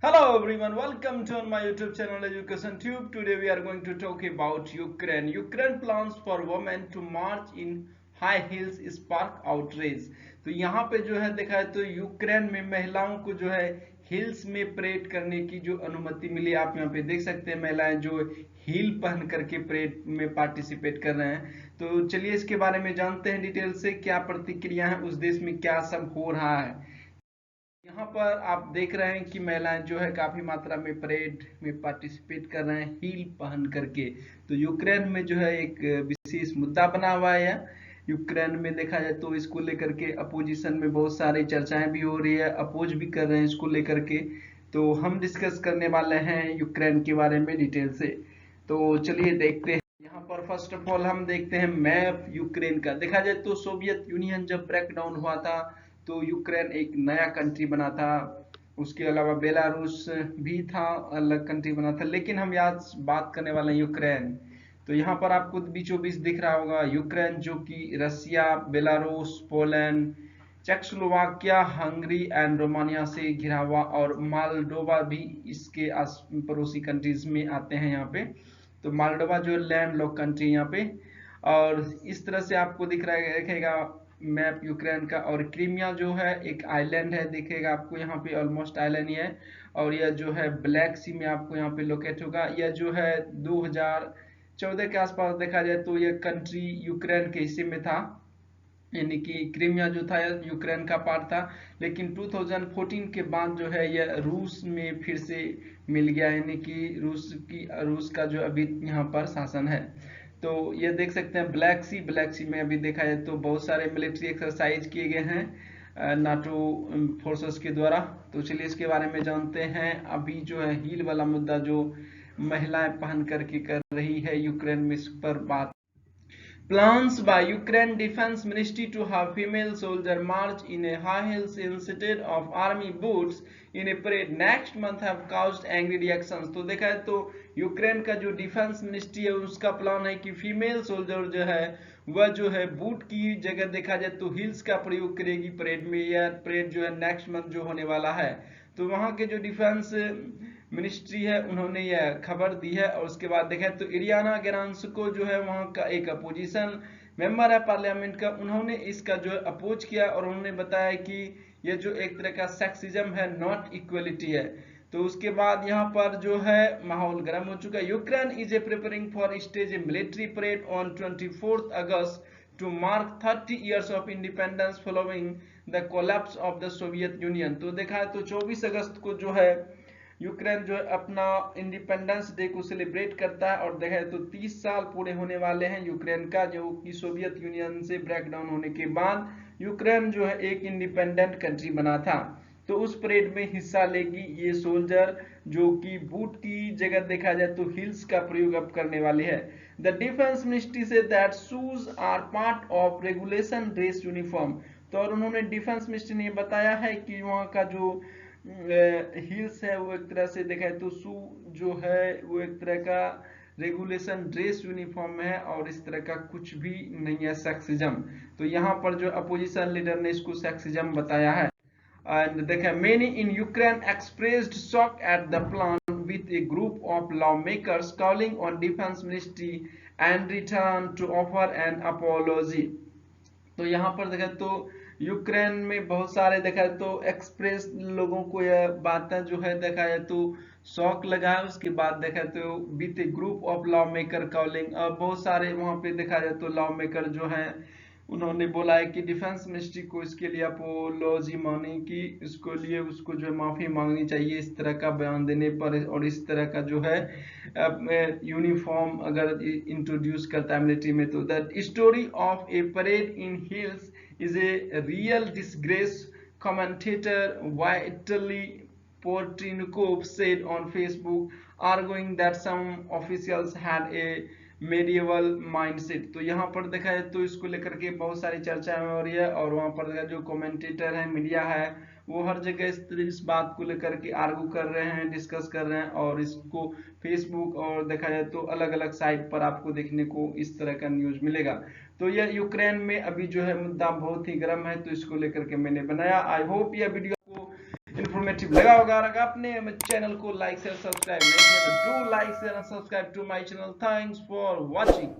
Hello everyone, welcome to my YouTube channel Education Tube. Today we are going to talk about Ukraine. Ukraine plans for women to march in high heels spark outrage. तो यहाँ पे जो है देखा है तो Ukraine में महिलाओं को जो है हिल्स में परेड करने की जो अनुमति मिली। आप यहाँ पे देख सकते हैं महिलाएं जो हील पहन करके परेड में पार्टिसिपेट कर रहे हैं। तो चलिए इसके बारे में जानते हैं डिटेल से, क्या प्रतिक्रिया है, उस देश में क्या सब हो रहा है। यहाँ पर आप देख रहे हैं कि महिलाएं जो है काफी मात्रा में परेड में पार्टिसिपेट कर रहे हैं हील पहन करके। तो यूक्रेन में जो है एक विशेष मुद्दा बना हुआ है। यूक्रेन में देखा जाए तो इसको लेकर के अपोजिशन में बहुत सारी चर्चाएं भी हो रही है, अपोज भी कर रहे हैं इसको लेकर के। तो हम डिस्कस करने वाले हैं यूक्रेन के बारे में डिटेल से। तो चलिए देखते हैं। यहाँ पर फर्स्ट ऑफ ऑल हम देखते हैं मैप यूक्रेन का। देखा जाए तो सोवियत यूनियन जब ब्रेक डाउन हुआ था तो यूक्रेन एक नया कंट्री बना था। उसके अलावा बेलारूस भी था, अलग कंट्री बना था, लेकिन हम आज बात करने वाले हैं यूक्रेन। तो यहाँ पर आपको बीचों बीच दिख रहा होगा यूक्रेन, जो कि Russia, Belarus, Poland, Czechoslovakia, Hungary and Romania से घिरा हुआ, और मालडोवा भी इसके पड़ोसी कंट्रीज में आते हैं यहाँ पे। तो मालडोवा जो लैंड लॉक कंट्री यहाँ पे, और इस तरह से आपको दिख रहा है दिखेगा मैप यूक्रेन का। और क्रीमिया जो है एक आइलैंड है, दिखेगा आपको यहाँ पे, ऑलमोस्ट आइलैंड ही है। और यह जो है ब्लैक सी में आपको यहाँ पे लोकेट होगा। यह जो है 2014 के आसपास देखा जाए तो यह कंट्री यूक्रेन के हिस्से में था, यानी कि क्रीमिया जो था यूक्रेन का पार्ट था। लेकिन 2014 के बाद जो है यह रूस में फिर से मिल गया, यानी कि रूस का जो अभी यहाँ पर शासन है। तो ये देख सकते हैं ब्लैक सी में अभी देखा जाए तो बहुत सारे मिलिट्री एक्सरसाइज किए गए हैं नाटो फोर्सेस के द्वारा। तो चलिए इसके बारे में जानते हैं। अभी जो है हील वाला मुद्दा जो महिलाएं पहन करके कर रही है यूक्रेन में, इस पर बात। Plans by Ukraine Defense Ministry to have female soldier march in a high heels instead of army boots in a parade next month have caused angry reactions। तो देखा है तो यूक्रेन का जो डिफेंस मिनिस्ट्री है उसका प्लान है कि फीमेल सोल्जर जो है वह जो है बूट की जगह देखा जाए तो हिल्स का प्रयोग करेगी परेड में। यह परेड जो है नेक्स्ट मंथ जो होने वाला है। तो वहां के जो डिफेंस मिनिस्ट्री है उन्होंने यह खबर दी है। और उसके बाद देखें तो इरियाना गेरांस्को जो है वहां का एक अपोजिशन मेंबर है पार्लियामेंट का, उन्होंने इसका जो अपोज किया और उन्होंने बताया कि यह जो एक तरह का सेक्सिज्म है, नॉट इक्वलिटी है। तो उसके बाद यहाँ पर जो है माहौल गर्म हो चुका है। Ukraine is a preparing for stage A military parade on 24 August to mark 30 years of independence following the collapse of the Soviet Union। तो देखा है तो 24 अगस्त को जो है यूक्रेन जो है अपना इंडिपेंडेंस डे को सेलिब्रेट करता है। और देखा तो 30 साल पूरे होने वाले हैं यूक्रेन का, जो कि सोवियत यूनियन से ब्रेक डाउन होने के बाद यूक्रेन जो है एक इंडिपेंडेंट कंट्री बना था। तो उस परेड में हिस्सा लेगी ये सोल्जर, जो कि बूट की जगह देखा जाए तो हिल्स का प्रयोग अब करने वाली है। द डिफेंस मिनिस्ट्री से that shoes are part of regulation dress uniform. तो और उन्होंने डिफेंस मिनिस्ट्री ने बताया है कि वहाँ का जो हिल्स है वो एक तरह से देखा है तो शू जो है वो एक तरह का रेगुलेशन ड्रेस यूनिफॉर्म है, और इस तरह का कुछ भी नहीं है सेक्सिज्म। तो यहाँ पर जो अपोजिशन लीडर ने इसको सेक्सिज्म बताया है। एंड देखा many in Ukraine expressed shock at the plan with a group of law makers calling on defence ministry and return to offer an apology. तो यहाँ पर देखा तो यूक्रेन में बहुत सारे देखा तो एक्सप्रेस लोगों को यह बातें जो है देखा जाए तो शौक लगा है। उसके बाद देखा तो with a group of law maker calling, बहुत सारे वहां पे देखा जाए तो लॉ मेकर जो हैं उन्होंने बोला है कि डिफेंस मिनिस्ट्री को इसके लिए अपोलॉजी मांगने की, इसको लिए उसको जो है माफी मांगनी चाहिए इस तरह का बयान देने पर। और इस तरह का जो है यूनिफॉर्म अगर इंट्रोड्यूस करता है मिलिट्री में। तो the story of A parade in hills is a real disgrace, commentator Vitaly Portnikov said on Facebook, arguing that some officials had a medieval mindset। तो यहाँ पर देखा जाए तो इसको लेकर के बहुत सारी चर्चा हो रही है, और वहाँ पर देखा जो कमेंटेटर है, मीडिया है, वो हर जगह इस बात को लेकर के आर्गू कर रहे हैं, डिस्कस कर रहे हैं। और इसको फेसबुक और देखा जाए तो अलग अलग साइट पर आपको देखने को इस तरह का न्यूज मिलेगा। तो यह यूक्रेन में अभी जो है मुद्दा बहुत ही गर्म है, तो इसको लेकर के मैंने बनाया। आई होप यह वीडियो को इंफॉर्मेटिव लगा होगा। अगर आपने चैनल को लाइक शेयर सब्सक्राइब नहीं किया तो do like share and subscribe to my channel. Thanks for watching.